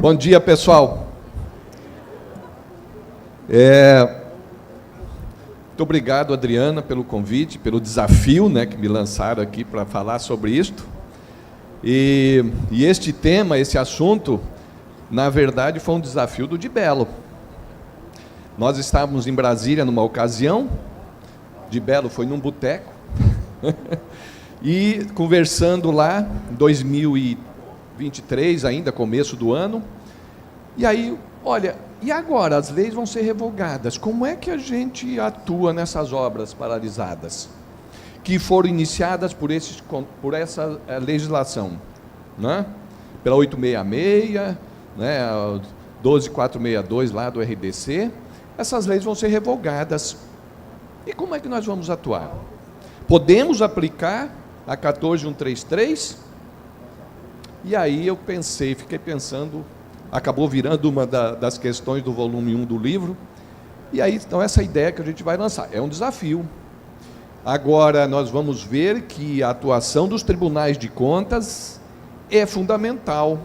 Bom dia, pessoal. Muito obrigado, Adriana, pelo convite, pelo desafio, que me lançaram aqui para falar sobre isto. E este tema, esse assunto, na verdade, foi um desafio do Di Bello. Nós estávamos em Brasília numa ocasião, Di Bello foi num boteco, e conversando lá, em 2023, ainda, começo do ano, e aí, olha, e agora as leis vão ser revogadas, como é que a gente atua nessas obras paralisadas, que foram iniciadas por essa legislação, pela 866, a 12462 lá do RDC, essas leis vão ser revogadas. E como é que nós vamos atuar? Podemos aplicar a 14133? E aí eu fiquei pensando, acabou virando uma das questões do volume 1 do livro, e aí, então, essa ideia que a gente vai lançar, é um desafio. Agora, nós vamos ver que a atuação dos tribunais de contas é fundamental.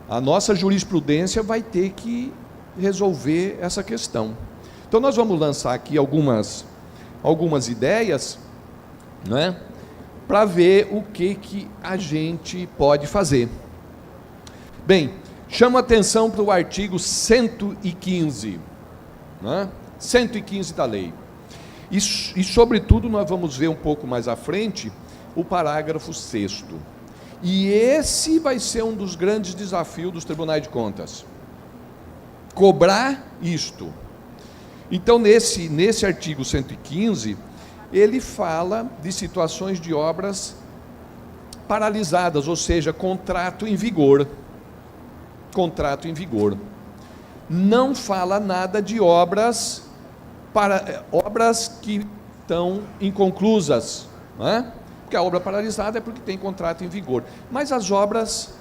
A nossa jurisprudência vai ter que resolver essa questão. Então, nós vamos lançar aqui algumas ideias, para ver o que a gente pode fazer. Bem, chamo a atenção para o artigo 115, 115 da lei. E, sobretudo, nós vamos ver um pouco mais à frente o parágrafo 6º. E esse vai ser um dos grandes desafios dos tribunais de contas. Cobrar isto. Então, nesse artigo 115, ele fala de situações de obras paralisadas, ou seja, contrato em vigor. Contrato em vigor. Não fala nada de obras que estão inconclusas, porque a obra paralisada é porque tem contrato em vigor. Mas as obras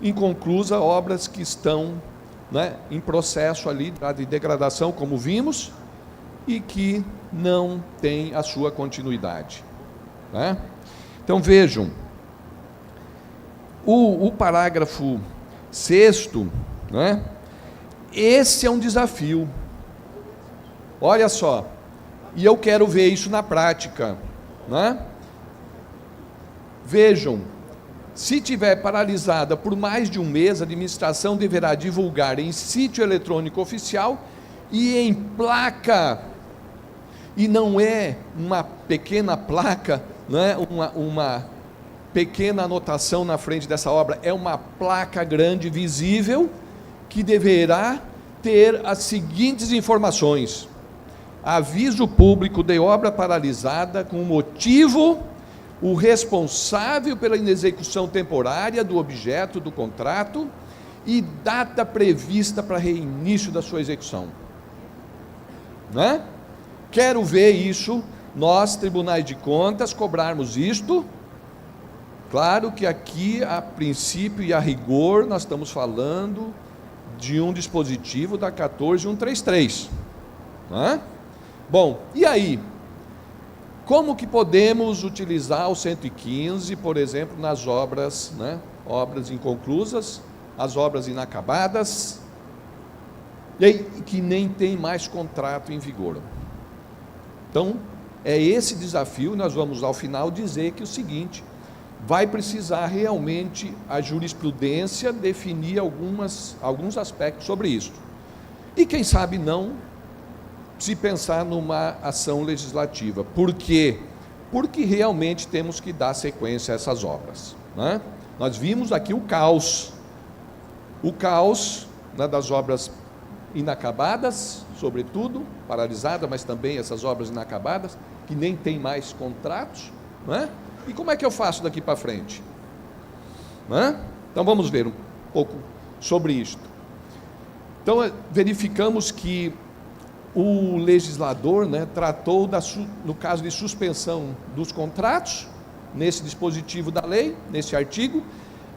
inconclusas, obras que estão em processo ali de degradação, como vimos, e que não tem a sua continuidade. Então vejam, o parágrafo 6º, esse é um desafio. Olha só, e eu quero ver isso na prática. Vejam, se tiver paralisada por mais de um mês, a administração deverá divulgar em sítio eletrônico oficial e em placa, e não é uma pequena placa, uma pequena anotação na frente dessa obra, é uma placa grande, visível, que deverá ter as seguintes informações: aviso público de obra paralisada com motivo, o responsável pela inexecução temporária do objeto do contrato e data prevista para reinício da sua execução. Quero ver isso, nós, tribunais de contas, cobrarmos isto. Claro que aqui, a princípio e a rigor, nós estamos falando de um dispositivo da 14133. Bom, e aí? Como que podemos utilizar o 115, por exemplo, nas obras, obras inconclusas, as obras inacabadas, e aí, que nem tem mais contrato em vigor? Então, é esse desafio. Nós vamos, ao final, dizer que o seguinte: vai precisar realmente a jurisprudência definir alguns aspectos sobre isso. E quem sabe não se pensar numa ação legislativa. Por quê? Porque realmente temos que dar sequência a essas obras. Nós vimos aqui o caos das obras inacabadas, sobretudo, paralisadas, mas também essas obras inacabadas, que nem tem mais contratos. E como é que eu faço daqui para frente? Então vamos ver um pouco sobre isto. Então verificamos que o legislador tratou no caso de suspensão dos contratos, nesse dispositivo da lei, nesse artigo,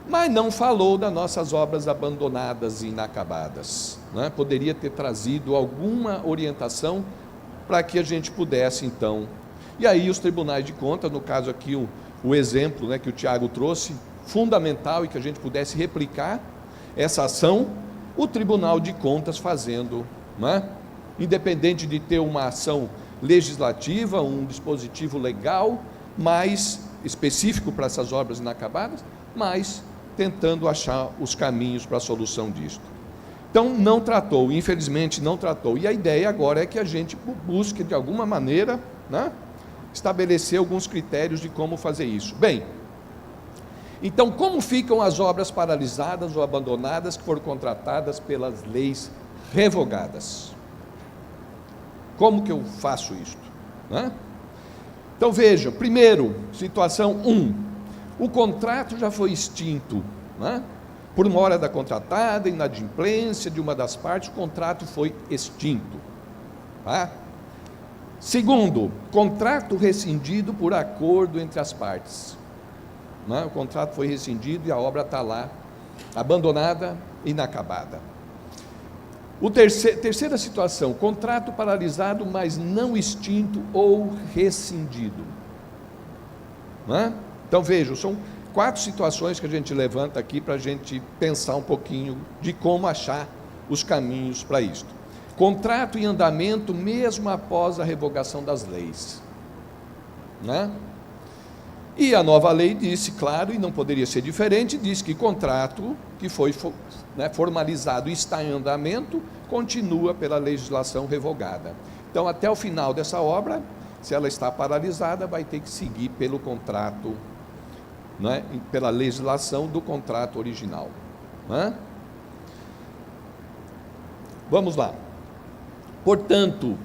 mas não falou das nossas obras abandonadas e inacabadas. Poderia ter trazido alguma orientação para que a gente pudesse, então. E aí os tribunais de contas, no caso aqui o exemplo que o Tiago trouxe, fundamental, e que a gente pudesse replicar, essa ação, o Tribunal de Contas fazendo, né? Independente de ter uma ação legislativa, um dispositivo legal mais específico para essas obras inacabadas, mas tentando achar os caminhos para a solução disto. Então, não tratou, infelizmente não tratou. E a ideia agora é que a gente busque, de alguma maneira, né, estabelecer alguns critérios de como fazer isso. Bem, então, como ficam as obras paralisadas ou abandonadas que foram contratadas pelas leis revogadas? Como que eu faço isto? Né? Então, vejam, primeiro, situação 1, o contrato já foi extinto, né? Por uma hora da contratada, inadimplência de uma das partes, o contrato foi extinto. Tá? Segundo, contrato rescindido por acordo entre as partes. Né? O contrato foi rescindido e a obra está lá, abandonada, inacabada. Terceira situação, contrato paralisado, mas não extinto ou rescindido. Né? Então vejam, são 4 situações que a gente levanta aqui para a gente pensar um pouquinho de como achar os caminhos para isto. Contrato em andamento mesmo após a revogação das leis. Né? E a nova lei disse, claro, e não poderia ser diferente, diz que contrato que foi formalizado e está em andamento, continua pela legislação revogada. Então, até o final dessa obra, se ela está paralisada, vai ter que seguir pelo contrato, né, pela legislação do contrato original. Né? Vamos lá. Portanto,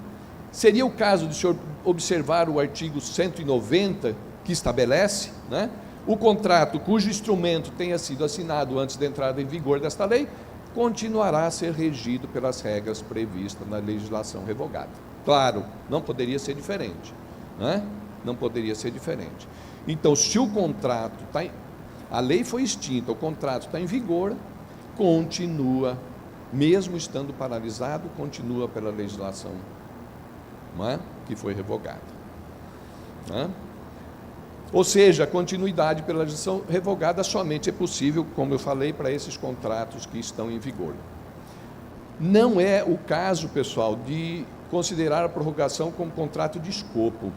seria o caso de o senhor observar o artigo 190, que estabelece, né, o contrato cujo instrumento tenha sido assinado antes da entrada em vigor desta lei, continuará a ser regido pelas regras previstas na legislação revogada. Claro, não poderia ser diferente, né? Não poderia ser diferente. Então, se o contrato a lei foi extinta, o contrato está em vigor, continua, mesmo estando paralisado, continua pela legislação, não é? Que foi revogada. Não é? Ou seja, a continuidade pela legislação revogada somente é possível, como eu falei, para esses contratos que estão em vigor. Não é o caso, pessoal, de considerar a prorrogação como contrato de escopo.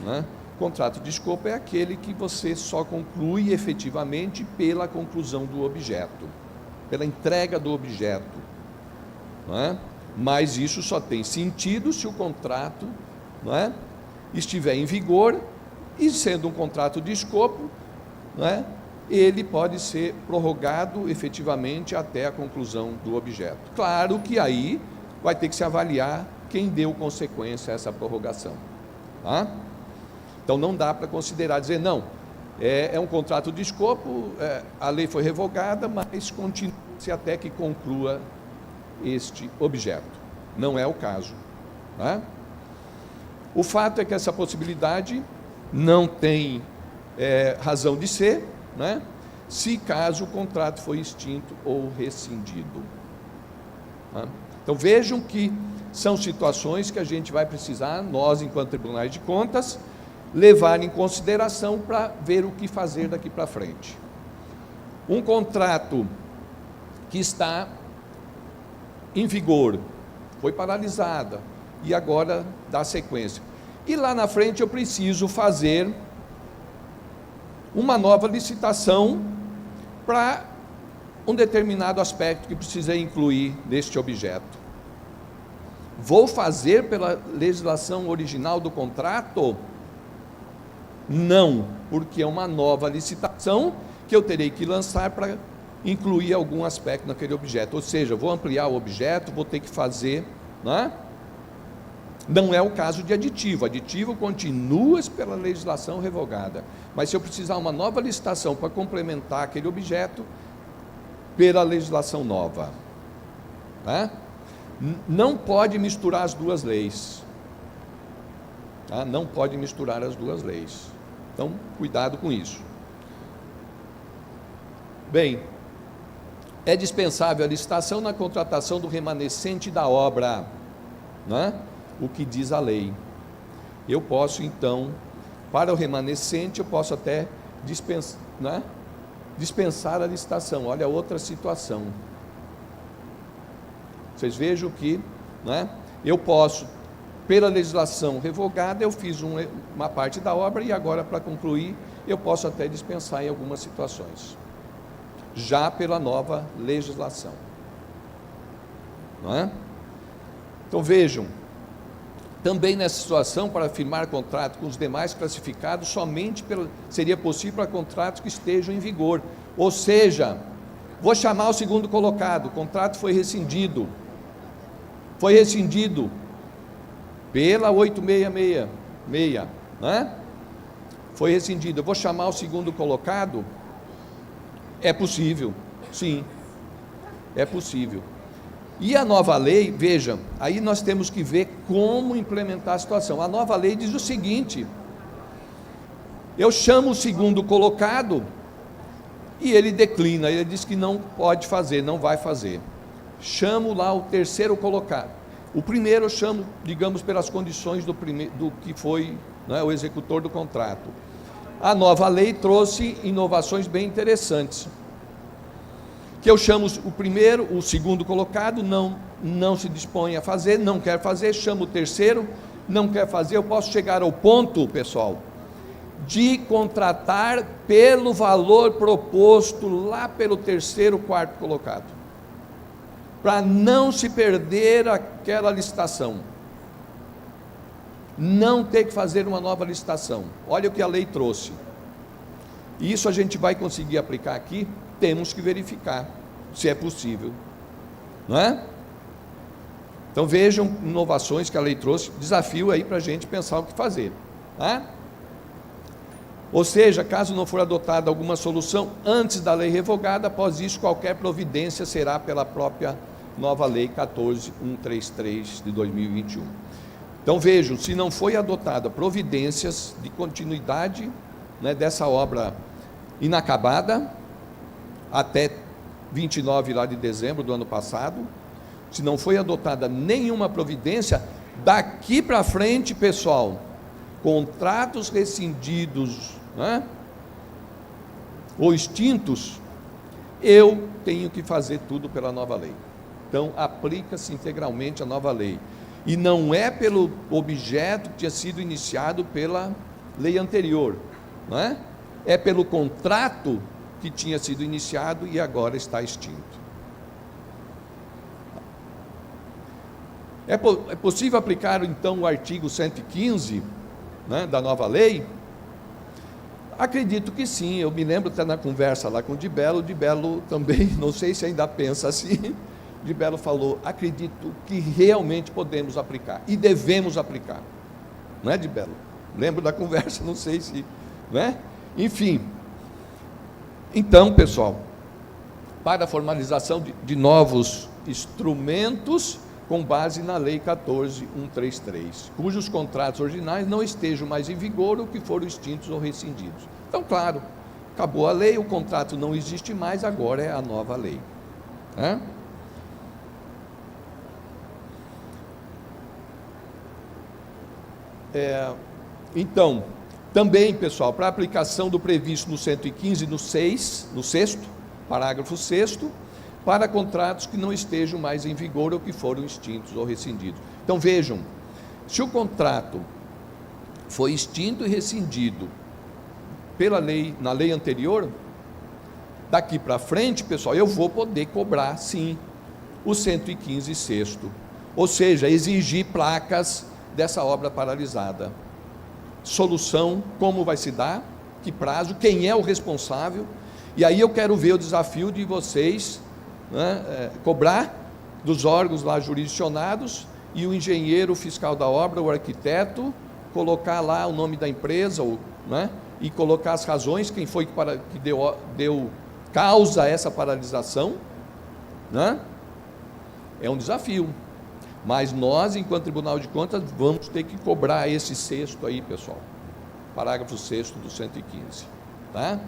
Né? Contrato de escopo é aquele que você só conclui efetivamente pela conclusão do objeto, pela entrega do objeto. Né? Mas isso só tem sentido se o contrato, né, estiver em vigor. E sendo um contrato de escopo, né, ele pode ser prorrogado efetivamente até a conclusão do objeto. Claro que aí vai ter que se avaliar quem deu consequência a essa prorrogação. Tá? Então não dá para considerar, dizer, não, é um contrato de escopo, a lei foi revogada, mas continua-se até que conclua este objeto. Não é o caso. Tá? O fato é que essa possibilidade não tem razão de ser, né, se caso o contrato foi extinto ou rescindido. Tá? Então vejam que são situações que a gente vai precisar, nós enquanto tribunais de contas, levar em consideração para ver o que fazer daqui para frente. Um contrato que está em vigor, foi paralisada e agora dá sequência. E lá na frente eu preciso fazer uma nova licitação para um determinado aspecto que precisei incluir neste objeto. Vou fazer pela legislação original do contrato? Não, porque é uma nova licitação que eu terei que lançar para incluir algum aspecto naquele objeto. Ou seja, vou ampliar o objeto, vou ter que fazer, né? Não é o caso de aditivo. Aditivo continua pela legislação revogada. Mas se eu precisar uma nova licitação para complementar aquele objeto, pela legislação nova. Tá? Não pode misturar as duas leis. Tá? Não pode misturar as duas leis. Então, cuidado com isso. Bem, é dispensável a licitação na contratação do remanescente da obra, né? O que diz a lei. Eu posso, então, para o remanescente, eu posso até dispensar, né? dispensar a licitação. Olha outra situação. Vocês vejam que, né, eu posso, pela legislação revogada, eu fiz uma parte da obra e agora, para concluir, eu posso até dispensar em algumas situações, já pela nova legislação. Não é? Então vejam, também nessa situação, para firmar contrato com os demais classificados, somente seria possível para contratos que estejam em vigor. Ou seja, vou chamar o segundo colocado, o contrato foi rescindido pela 8666, né? Foi rescindido. Eu vou chamar o segundo colocado? É possível, sim, é possível. E a nova lei, veja, aí nós temos que ver como implementar a situação. A nova lei diz o seguinte: eu chamo o segundo colocado e ele declina, ele diz que não pode fazer, não vai fazer. Chamo lá o terceiro colocado. O primeiro eu chamo, digamos, pelas condições do que foi, né, o executor do contrato. A nova lei trouxe inovações bem interessantes. Que eu chamo o segundo colocado, não se dispõe a fazer, não quer fazer, chamo o terceiro, não quer fazer. Eu posso chegar ao ponto, pessoal, de contratar pelo valor proposto lá pelo terceiro, quarto colocado, para não se perder aquela licitação, não ter que fazer uma nova licitação. Olha o que a lei trouxe. E isso a gente vai conseguir aplicar aqui. Temos que verificar se é possível, não é? Então vejam inovações que a lei trouxe, desafio aí para a gente pensar o que fazer, tá? Ou seja, caso não for adotada alguma solução antes da lei revogada, após isso qualquer providência será pela própria nova lei 14.133 de 2021. Então vejam, se não foi adotada providências de continuidade, né, dessa obra inacabada, até 29 lá de dezembro do ano passado, se não foi adotada nenhuma providência, daqui para frente, pessoal, contratos rescindidos, né, ou extintos, eu tenho que fazer tudo pela nova lei. Então, aplica-se integralmente a nova lei. E não é pelo objeto que tinha sido iniciado pela lei anterior, não é? É pelo contrato que tinha sido iniciado e agora está extinto. É possível aplicar, então, o artigo 115, né, da nova lei? Acredito que sim. Eu me lembro até na conversa lá com o Di Bello também, não sei se ainda pensa assim, Di Bello falou: acredito que realmente podemos aplicar e devemos aplicar, não é, Di Bello? Lembro da conversa, não sei se, né? Enfim, então, pessoal, para a formalização de novos instrumentos com base na lei 14.133, cujos contratos originais não estejam mais em vigor ou que foram extintos ou rescindidos. Então, claro, acabou a lei, o contrato não existe mais, agora é a nova lei, né? Então, também, pessoal, para a aplicação do previsto no 115, no 6º, parágrafo 6º, para contratos que não estejam mais em vigor ou que foram extintos ou rescindidos. Então, vejam, se o contrato foi extinto e rescindido na lei anterior, daqui para frente, pessoal, eu vou poder cobrar, sim, o 115 6º, ou seja, exigir placas dessa obra paralisada. Solução, como vai se dar, que prazo, quem é o responsável, e aí eu quero ver o desafio de vocês, né, cobrar dos órgãos lá jurisdicionados e o engenheiro fiscal da obra, o arquiteto, colocar lá o nome da empresa, né, e colocar as razões, quem foi que deu causa a essa paralisação, né? É um desafio. Mas nós, enquanto Tribunal de Contas, vamos ter que cobrar esse 6º aí, pessoal. Parágrafo 6º do 115. Tá?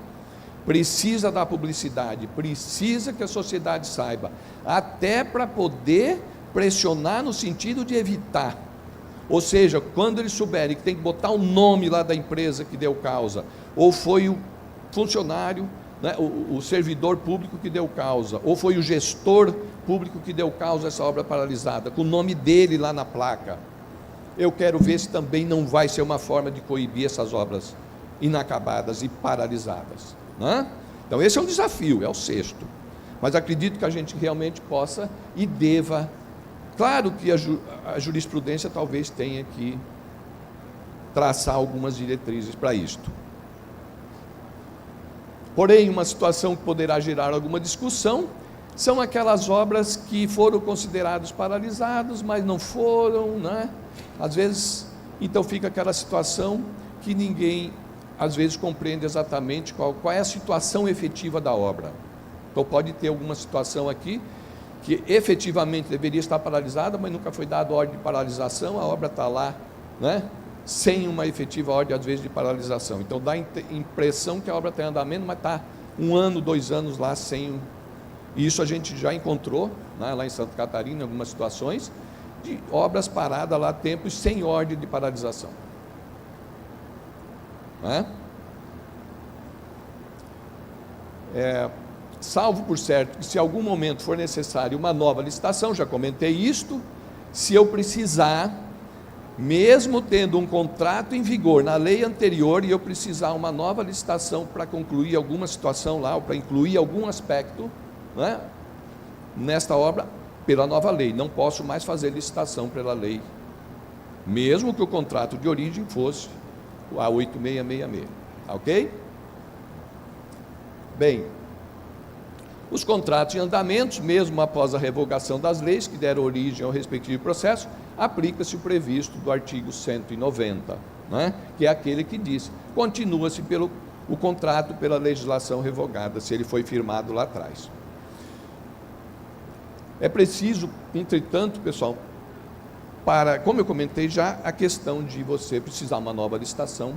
Precisa da publicidade, precisa que a sociedade saiba, até para poder pressionar no sentido de evitar. Ou seja, quando eles souberem que tem que botar o nome lá da empresa que deu causa, ou foi o funcionário, né, o servidor público que deu causa, ou foi o gestor público que deu causa a essa obra paralisada, com o nome dele lá na placa. Eu quero ver se também não vai ser uma forma de coibir essas obras inacabadas e paralisadas, né? Então esse é um desafio, é o 6º. Mas acredito que a gente realmente possa e deva. Claro que a jurisprudência talvez tenha que traçar algumas diretrizes para isto. Porém, uma situação que poderá gerar alguma discussão são aquelas obras que foram consideradas paralisadas, mas não foram, né? Às vezes, então fica aquela situação que ninguém, às vezes, compreende exatamente qual é a situação efetiva da obra. Então pode ter alguma situação aqui que efetivamente deveria estar paralisada, mas nunca foi dada ordem de paralisação, a obra está lá, né, sem uma efetiva ordem, às vezes, de paralisação. Então dá a impressão que a obra está em andamento, mas está 1 ano, 2 anos lá sem. E isso a gente já encontrou, né, lá em Santa Catarina, em algumas situações, de obras paradas lá há tempos sem ordem de paralisação. Né? Salvo por certo que se em algum momento for necessário uma nova licitação, já comentei isto, se eu precisar, mesmo tendo um contrato em vigor na lei anterior, e eu precisar uma nova licitação para concluir alguma situação lá, ou para incluir algum aspecto, né, nesta obra, pela nova lei, não posso mais fazer licitação pela lei, mesmo que o contrato de origem fosse a 8666, ok? Bem, os contratos em andamento, mesmo após a revogação das leis que deram origem ao respectivo processo, aplica-se o previsto do artigo 190, né? Que é aquele que diz, continua-se o contrato pela legislação revogada, se ele foi firmado lá atrás. É preciso, entretanto, pessoal, como eu comentei já, a questão de você precisar uma nova licitação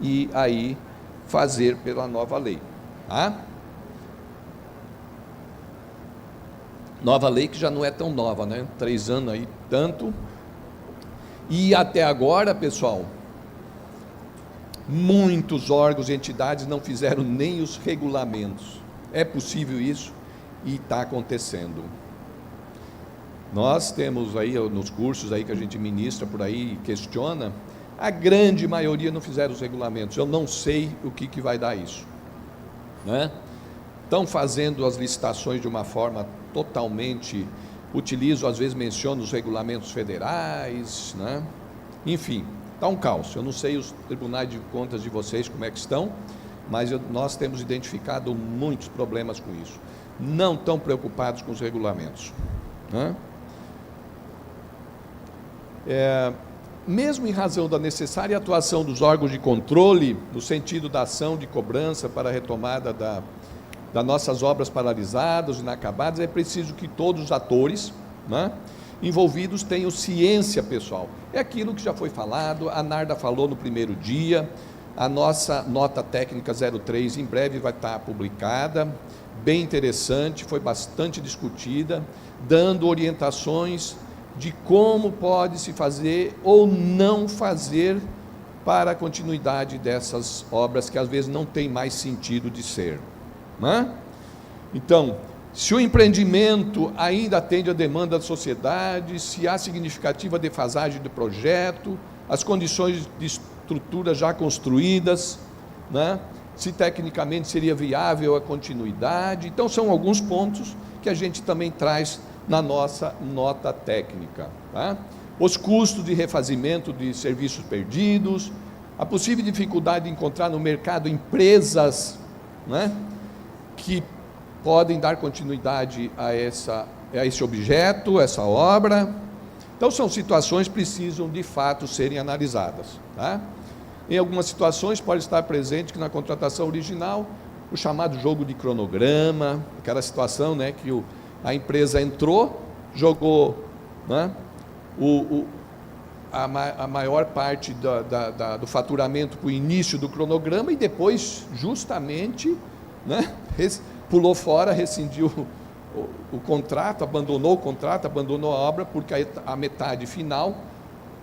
e aí fazer pela nova lei, tá? Nova lei que já não é tão nova, né? 3 anos aí, tanto. E até agora, pessoal, muitos órgãos e entidades não fizeram nem os regulamentos. É possível isso e está acontecendo. Nós temos aí, nos cursos aí que a gente ministra por aí e questiona, a grande maioria não fizeram os regulamentos. Eu não sei o que vai dar isso, né? Estão fazendo as licitações de uma forma totalmente, às vezes menciono os regulamentos federais, né? Enfim, está um caos. Eu não sei os tribunais de contas de vocês como é que estão, mas nós temos identificado muitos problemas com isso. Não estão preocupados com os regulamentos, né? Mesmo em razão da necessária atuação dos órgãos de controle, no sentido da ação de cobrança para a retomada das nossas obras paralisadas, inacabadas, é preciso que todos os atores, né, envolvidos tenham ciência, pessoal. É aquilo que já foi falado, a Narda falou no primeiro dia, a nossa nota técnica 03 em breve vai estar publicada, bem interessante, foi bastante discutida, dando orientações de como pode se fazer ou não fazer para a continuidade dessas obras que às vezes não tem mais sentido de ser, né? Então, se o empreendimento ainda atende à demanda da sociedade, se há significativa defasagem do projeto, as condições de estrutura já construídas, né? Se tecnicamente seria viável a continuidade. Então, são alguns pontos que a gente também traz na nossa nota técnica, tá? Os custos de refazimento de serviços perdidos, a possível dificuldade de encontrar no mercado empresas, né, que podem dar continuidade a esse objeto, essa obra. Então, são situações que precisam, de fato, serem analisadas, tá? Em algumas situações, pode estar presente que na contratação original, o chamado jogo de cronograma, aquela situação, né, que a empresa entrou, jogou, né, a maior parte do faturamento para o início do cronograma e depois, justamente, né, pulou fora, rescindiu o contrato, abandonou a obra, porque a metade final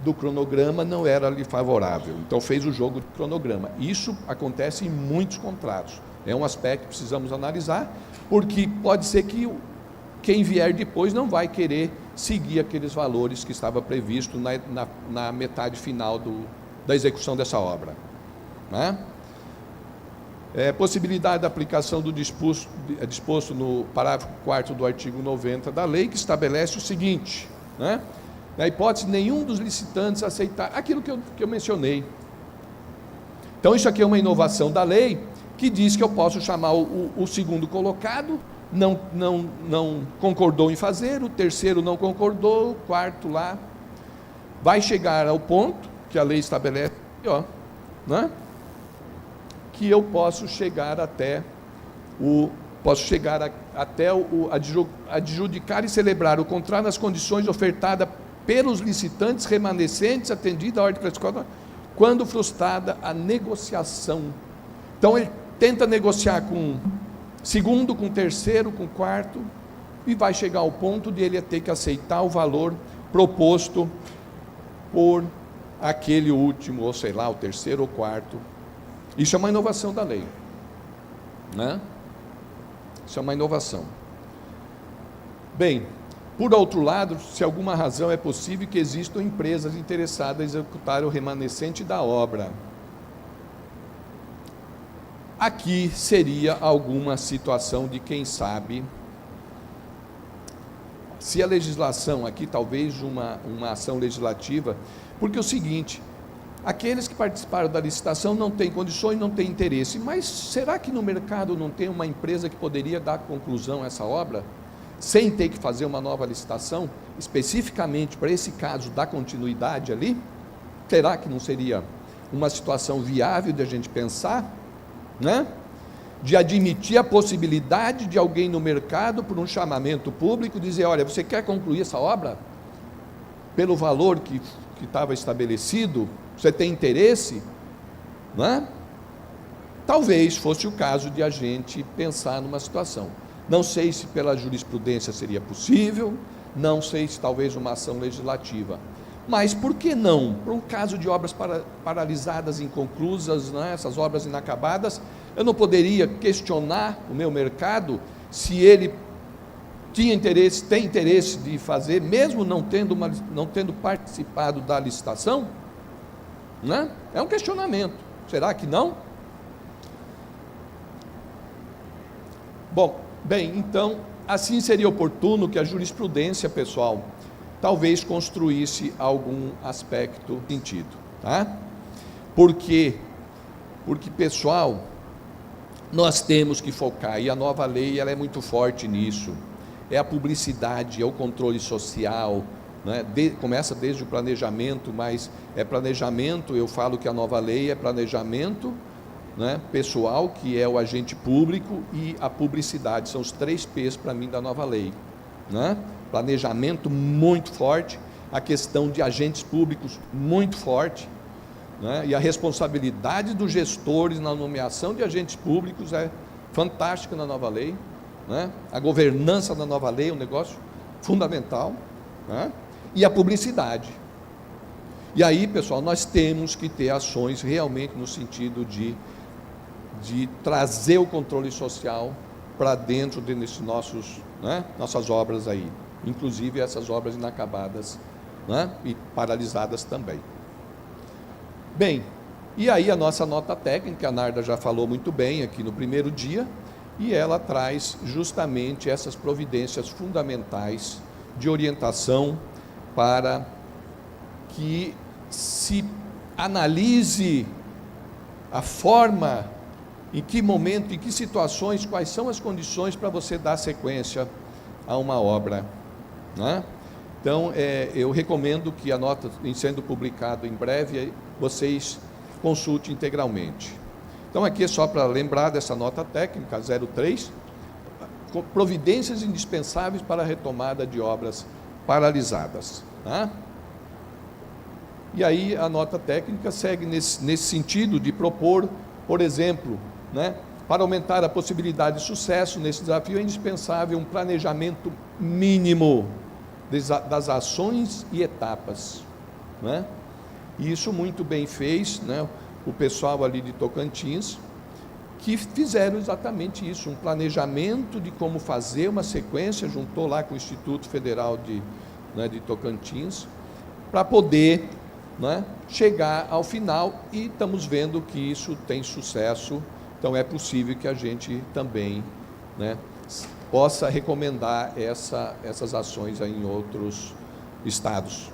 do cronograma não era lhe favorável. Então fez o jogo de cronograma. Isso acontece em muitos contratos. É um aspecto que precisamos analisar, porque pode ser que quem vier depois não vai querer seguir aqueles valores que estava previsto na metade final da execução dessa obra, né? Possibilidade da aplicação do disposto no parágrafo 4º do artigo 90 da lei, que estabelece o seguinte, né? Na hipótese nenhum dos licitantes aceitar aquilo que eu mencionei. Então isso aqui é uma inovação da lei, que diz que eu posso chamar o segundo colocado, não concordou em fazer, o terceiro não concordou, o quarto lá, vai chegar ao ponto que a lei estabelece, ó, né? Que eu posso chegar até adjudicar e celebrar o contrato nas condições ofertadas pelos licitantes remanescentes, atendida a ordem classificada, quando frustrada a negociação. Então ele tenta negociar com segundo, com terceiro, com quarto, e vai chegar ao ponto de ele ter que aceitar o valor proposto por aquele último, ou sei lá, o terceiro ou quarto. Isso é uma inovação da lei, né? Isso é uma inovação. Bem, por outro lado, se alguma razão é possível que existam empresas interessadas em executar o remanescente da obra. Aqui seria alguma situação de, quem sabe, se a legislação, aqui talvez uma ação legislativa, porque é o seguinte, aqueles que participaram da licitação não têm condições, não têm interesse, mas será que no mercado não tem uma empresa que poderia dar conclusão a essa obra, sem ter que fazer uma nova licitação, especificamente para esse caso da continuidade ali? Será que não seria uma situação viável de a gente pensar, né? De admitir a possibilidade de alguém no mercado, por um chamamento público, dizer, olha, você quer concluir essa obra? Pelo valor que estava estabelecido, você tem interesse? Né? Talvez fosse o caso de a gente pensar numa situação. Não sei se pela jurisprudência seria possível, não sei se talvez uma ação legislativa. Mas por que não? Para um caso de obras paralisadas, inconclusas, né, essas obras inacabadas, eu não poderia questionar o meu mercado se ele tinha interesse, tem interesse de fazer, mesmo não tendo participado da licitação? Né? É um questionamento. Será que não? Bem, então, assim seria oportuno que a jurisprudência, pessoal, talvez construísse algum aspecto sentido, tá? Por quê? Porque, pessoal, nós temos que focar, e a nova lei ela é muito forte nisso, é a publicidade, é o controle social, né? Começa desde o planejamento, mas é planejamento, eu falo que a nova lei é planejamento, né, pessoal, que é o agente público, e a publicidade, são os 3 P's para mim da nova lei, né? Planejamento muito forte, a questão de agentes públicos muito forte, né? E a responsabilidade dos gestores na nomeação de agentes públicos é fantástica na nova lei, né? A governança da nova lei é um negócio fundamental, né? E a publicidade. E aí, pessoal, nós temos que ter ações realmente no sentido de trazer o controle social para dentro desses nossas obras aí, inclusive essas obras inacabadas, né, e paralisadas também. Bem, e aí a nossa nota técnica, a Narda já falou muito bem aqui no primeiro dia, e ela traz justamente essas providências fundamentais de orientação para que se analise a forma, em que momento, em que situações, quais são as condições para você dar sequência a uma obra, né? Então, eu recomendo que a nota, em sendo publicada em breve, vocês consultem integralmente. Então, aqui é só para lembrar dessa nota técnica 03, providências indispensáveis para a retomada de obras paralisadas, né? E aí a nota técnica segue nesse sentido de propor, por exemplo, né, para aumentar a possibilidade de sucesso nesse desafio, é indispensável um planejamento mínimo das ações e etapas, né? E isso muito bem fez, né, o pessoal ali de Tocantins, que fizeram exatamente isso, um planejamento de como fazer uma sequência, juntou lá com o Instituto Federal de Tocantins, para poder chegar ao final, e estamos vendo que isso tem sucesso. Então é possível que a gente também possa recomendar essas ações aí em outros estados.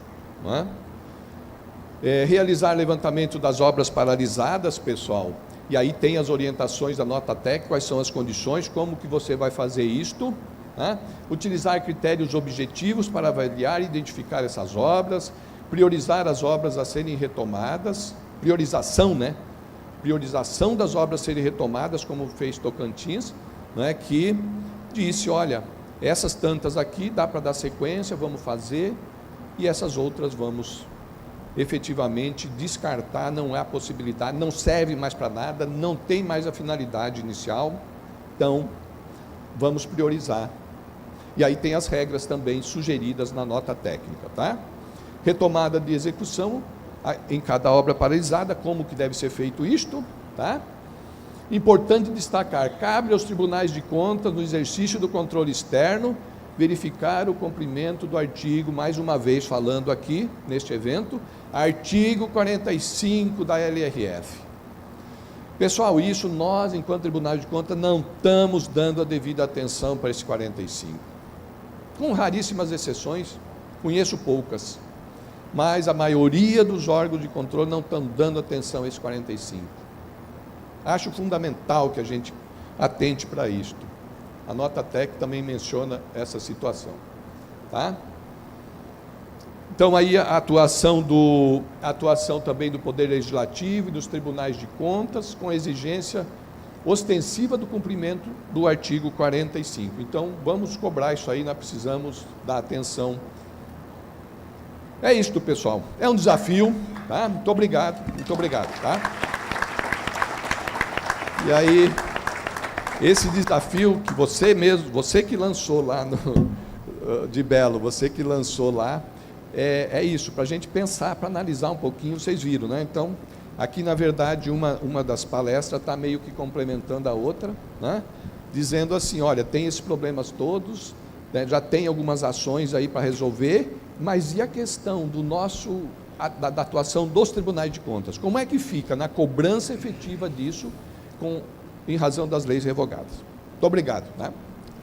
Realizar levantamento das obras paralisadas, pessoal, e aí tem as orientações da nota técnica, quais são as condições, como que você vai fazer isto, utilizar critérios objetivos para avaliar e identificar essas obras, priorizar as obras a serem retomadas, priorização das obras serem retomadas, como fez Tocantins, que disse, olha, essas tantas aqui dá para dar sequência, vamos fazer, e essas outras vamos efetivamente descartar, não há possibilidade, não serve mais para nada, não tem mais a finalidade inicial, então vamos priorizar. E aí tem as regras também sugeridas na nota técnica, tá? Retomada de execução em cada obra paralisada, como que deve ser feito isto, tá? Importante destacar, cabe aos tribunais de contas, no exercício do controle externo, verificar o cumprimento do artigo, mais uma vez falando aqui, neste evento, artigo 45 da LRF. Pessoal, isso nós, enquanto tribunais de contas, não estamos dando a devida atenção para esse 45. Com raríssimas exceções, conheço poucas, mas a maioria dos órgãos de controle não estão dando atenção a esse 45. Acho fundamental que a gente atente para isto. A nota técnica também menciona essa situação, tá? Então aí a atuação também do Poder Legislativo e dos tribunais de contas, com a exigência ostensiva do cumprimento do artigo 45. Então vamos cobrar isso aí, nós precisamos dar atenção. É isto, pessoal. É um desafio, tá? Muito obrigado, tá? E aí, esse desafio que você mesmo, você que lançou lá de Belo, você que lançou lá, é isso, para a gente pensar, para analisar um pouquinho, vocês viram, né? Então, aqui na verdade, uma das palestras está meio que complementando a outra, dizendo assim, olha, tem esses problemas todos, já tem algumas ações aí para resolver, mas e a questão da atuação dos tribunais de contas? Como é que fica na cobrança efetiva disso, em razão das leis revogadas? Muito obrigado,